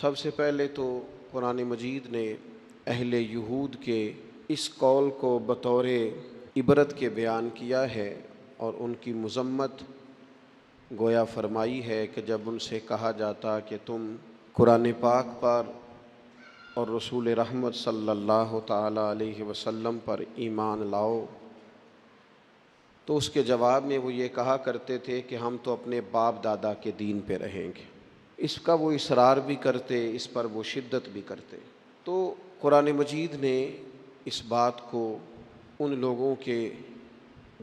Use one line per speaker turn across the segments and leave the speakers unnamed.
سب سے پہلے تو قرآن مجید نے اہل یہود کے اس قول کو بطور عبرت کے بیان کیا ہے اور ان کی مذمت گویا فرمائی ہے کہ جب ان سے کہا جاتا کہ تم قرآن پاک پر اور رسول رحمت صلی اللہ تعالیٰ علیہ وسلم پر ایمان لاؤ، تو اس کے جواب میں وہ یہ کہا کرتے تھے کہ ہم تو اپنے باپ دادا کے دین پہ رہیں گے۔ اس کا وہ اصرار بھی کرتے، اس پر وہ شدت بھی کرتے۔ تو قرآن مجید نے اس بات کو ان لوگوں کے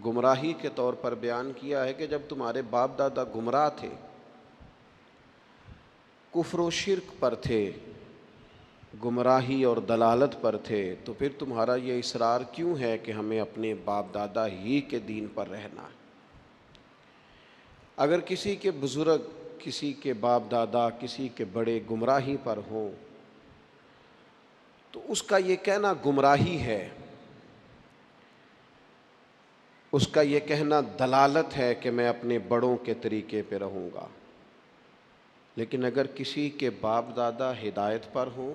گمراہی کے طور پر بیان کیا ہے کہ جب تمہارے باپ دادا گمراہ تھے، کفر و شرک پر تھے، گمراہی اور دلالت پر تھے، تو پھر تمہارا یہ اصرار کیوں ہے کہ ہمیں اپنے باپ دادا ہی کے دین پر رہنا ہے؟ اگر کسی کے بزرگ، کسی کے باپ دادا، کسی کے بڑے گمراہی پر ہوں تو اس کا یہ کہنا گمراہی ہے، اس کا یہ کہنا دلالت ہے کہ میں اپنے بڑوں کے طریقے پہ رہوں گا۔ لیکن اگر کسی کے باپ دادا ہدایت پر ہوں،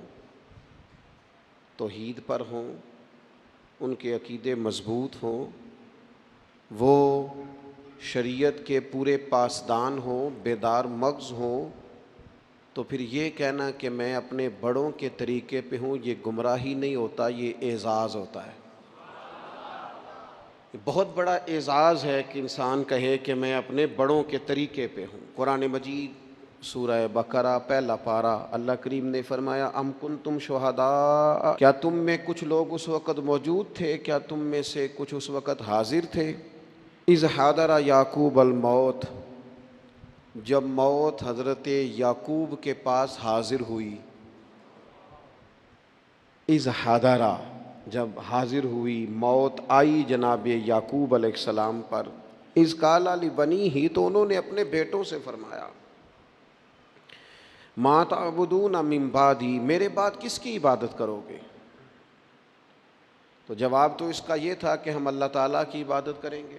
توحید پر ہوں، ان کے عقیدے مضبوط ہوں، وہ شریعت کے پورے پاسدان ہوں، بیدار مغز ہوں، تو پھر یہ کہنا کہ میں اپنے بڑوں کے طریقے پہ ہوں، یہ گمراہی نہیں ہوتا، یہ اعزاز ہوتا ہے۔ یہ بہت بڑا اعزاز ہے کہ انسان کہے کہ میں اپنے بڑوں کے طریقے پہ ہوں۔ قرآن مجید سورہ بقرہ پہلا پارہ، اللہ کریم نے فرمایا ام کنتم شہداء، کیا تم میں کچھ لوگ اس وقت موجود تھے، کیا تم میں سے کچھ اس وقت حاضر تھے، اذ حضر یعقوب الموت، جب موت حضرت یعقوب کے پاس حاضر ہوئی، اذ حضر، جب حاضر ہوئی، موت آئی جناب یعقوب علیہ السلام پر، اذ قال لبنیہ، تو انہوں نے اپنے بیٹوں سے فرمایا ما تعبدون من بعدی، میرے بعد کس کی عبادت کرو گے؟ تو جواب تو اس کا یہ تھا کہ ہم اللہ تعالیٰ کی عبادت کریں گے،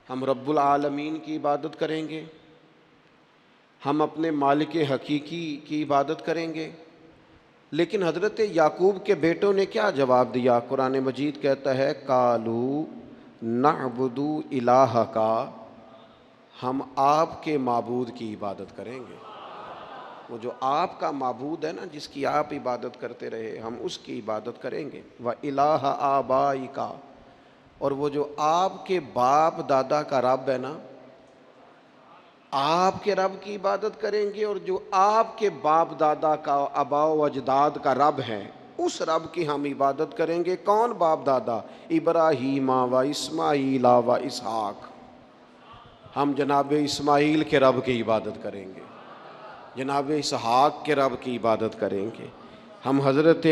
ہم رب العالمین کی عبادت کریں گے، ہم اپنے مالک حقیقی کی عبادت کریں گے۔ لیکن حضرت یعقوب کے بیٹوں نے کیا جواب دیا؟ قرآن مجید کہتا ہے قالوا نعبد الہک، ہم آپ کے معبود کی عبادت کریں گے۔ وہ جو آپ کا معبود ہے نا، جس کی آپ عبادت کرتے رہے، ہم اس کی عبادت کریں گے۔ وَإِلَٰهَ آبَائِكَ، اور وہ جو آپ کے باپ دادا کا رب ہے نا، آپ کے رب کی عبادت کریں گے، اور جو آپ کے باپ دادا کا، آباء و اجداد کا رب ہے، اس رب کی ہم عبادت کریں گے۔ کون باپ دادا؟ ابراہیم و اسماعیل و اسحاق، ہم جناب اسماعیل کے رب کی عبادت کریں گے، جناب اسحاق کے رب کی عبادت کریں گے، ہم حضرت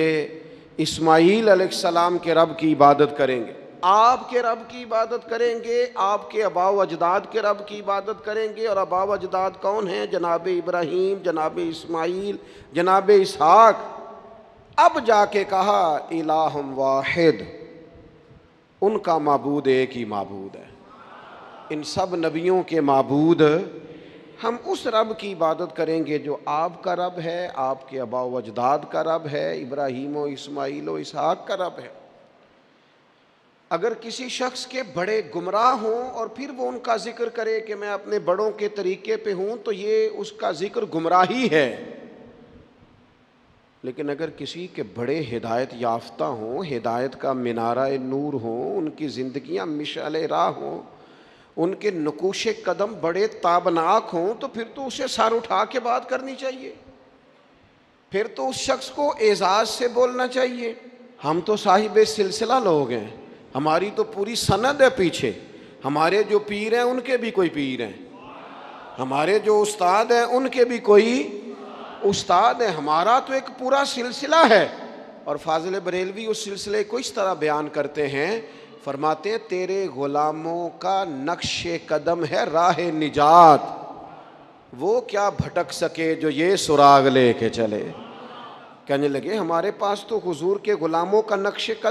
اسماعیل علیہ السلام کے رب کی عبادت کریں گے، آپ کے رب کی عبادت کریں گے، آپ کے آباء و اجداد کے رب کی عبادت کریں گے۔ اور آباء و اجداد کون ہیں؟ جناب ابراہیم، جناب اسماعیل، جناب اسحاق۔ اب جا کے کہا الہ واحد، ان کا معبود ایک ہی معبود ہے، ان سب نبیوں کے معبود، ہم اس رب کی عبادت کریں گے جو آپ کا رب ہے، آپ کے آباء و اجداد کا رب ہے، ابراہیم و اسماعیل و اسحاق کا رب ہے۔ اگر کسی شخص کے بڑے گمراہ ہوں اور پھر وہ ان کا ذکر کرے کہ میں اپنے بڑوں کے طریقے پہ ہوں، تو یہ اس کا ذکر گمراہی ہے۔ لیکن اگر کسی کے بڑے ہدایت یافتہ ہوں، ہدایت کا منارہ نور ہوں، ان کی زندگیاں مشعل راہ ہوں، ان کے نقوش قدم بڑے تابناک ہوں، تو پھر تو اسے سر اٹھا کے بات کرنی چاہیے، پھر تو اس شخص کو اعزاز سے بولنا چاہیے۔ ہم تو صاحب سلسلہ لوگ ہیں، ہماری تو پوری سند ہے پیچھے، ہمارے جو پیر ہیں ان کے بھی کوئی پیر ہیں، ہمارے جو استاد ہیں ان کے بھی کوئی استاد ہیں، ہمارا تو ایک پورا سلسلہ ہے۔ اور فاضل بریلوی اس سلسلے کو اس طرح بیان کرتے ہیں، فرماتے ہیں تیرے غلاموں کا نقش قدم ہے راہ نجات، وہ کیا بھٹک سکے جو یہ سراغ لے کے چلے۔ کہنے لگے ہمارے پاس تو حضور کے غلاموں کا نقش قدم